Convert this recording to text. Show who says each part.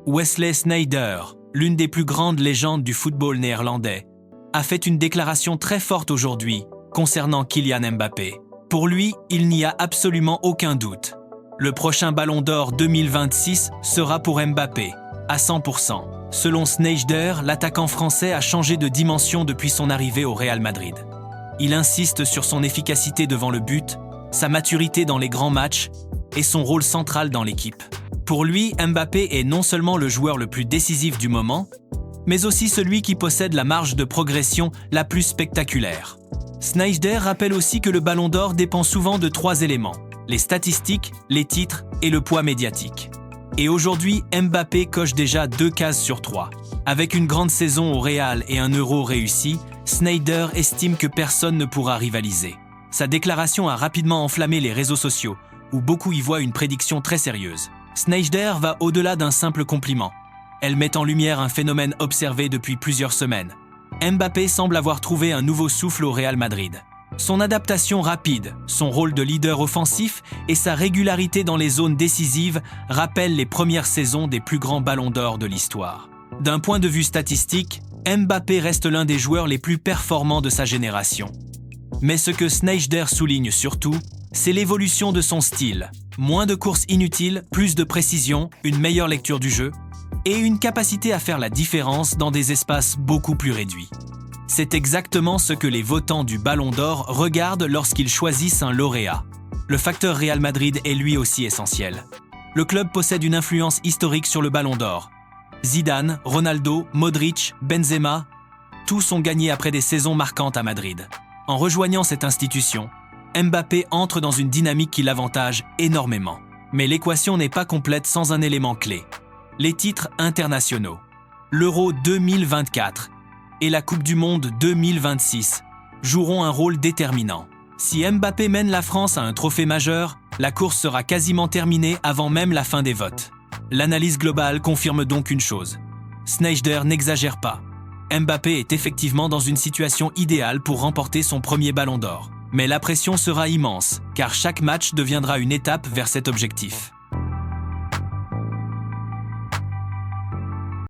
Speaker 1: Wesley Sneijder, l'une des plus grandes légendes du football néerlandais, a fait une déclaration très forte aujourd'hui concernant Kylian Mbappé. Pour lui, il n'y a absolument aucun doute. Le prochain Ballon d'Or 2026 sera pour Mbappé, à 100%. Selon Sneijder, l'attaquant français a changé de dimension depuis son arrivée au Real Madrid. Il insiste sur son efficacité devant le but, sa maturité dans les grands matchs et son rôle central dans l'équipe. Pour lui, Mbappé est non seulement le joueur le plus décisif du moment, mais aussi celui qui possède la marge de progression la plus spectaculaire. Sneijder rappelle aussi que le Ballon d'Or dépend souvent de 3 éléments: les statistiques, les titres et le poids médiatique. Et aujourd'hui, Mbappé coche déjà 2 cases sur 3. Avec une grande saison au Real et un Euro réussi, Sneijder estime que personne ne pourra rivaliser. Sa déclaration a rapidement enflammé les réseaux sociaux, où beaucoup y voient une prédiction très sérieuse. Sneijder va au-delà d'un simple compliment. Elle met en lumière un phénomène observé depuis plusieurs semaines. Mbappé semble avoir trouvé un nouveau souffle au Real Madrid. Son adaptation rapide, son rôle de leader offensif et sa régularité dans les zones décisives rappellent les premières saisons des plus grands ballons d'or de l'histoire. D'un point de vue statistique, Mbappé reste l'un des joueurs les plus performants de sa génération. Mais ce que Sneijder souligne surtout, c'est l'évolution de son style. Moins de courses inutiles, plus de précision, une meilleure lecture du jeu et une capacité à faire la différence dans des espaces beaucoup plus réduits. C'est exactement ce que les votants du Ballon d'Or regardent lorsqu'ils choisissent un lauréat. Le facteur Real Madrid est lui aussi essentiel. Le club possède une influence historique sur le Ballon d'Or. Zidane, Ronaldo, Modric, Benzema, tous ont gagné après des saisons marquantes à Madrid. En rejoignant cette institution, Mbappé entre dans une dynamique qui l'avantage énormément. Mais l'équation n'est pas complète sans un élément clé: les titres internationaux. L'Euro 2024 et la Coupe du Monde 2026 joueront un rôle déterminant. Si Mbappé mène la France à un trophée majeur, la course sera quasiment terminée avant même la fin des votes. L'analyse globale confirme donc une chose: Sneijder n'exagère pas. Mbappé est effectivement dans une situation idéale pour remporter son premier Ballon d'Or. Mais la pression sera immense, car chaque match deviendra une étape vers cet objectif.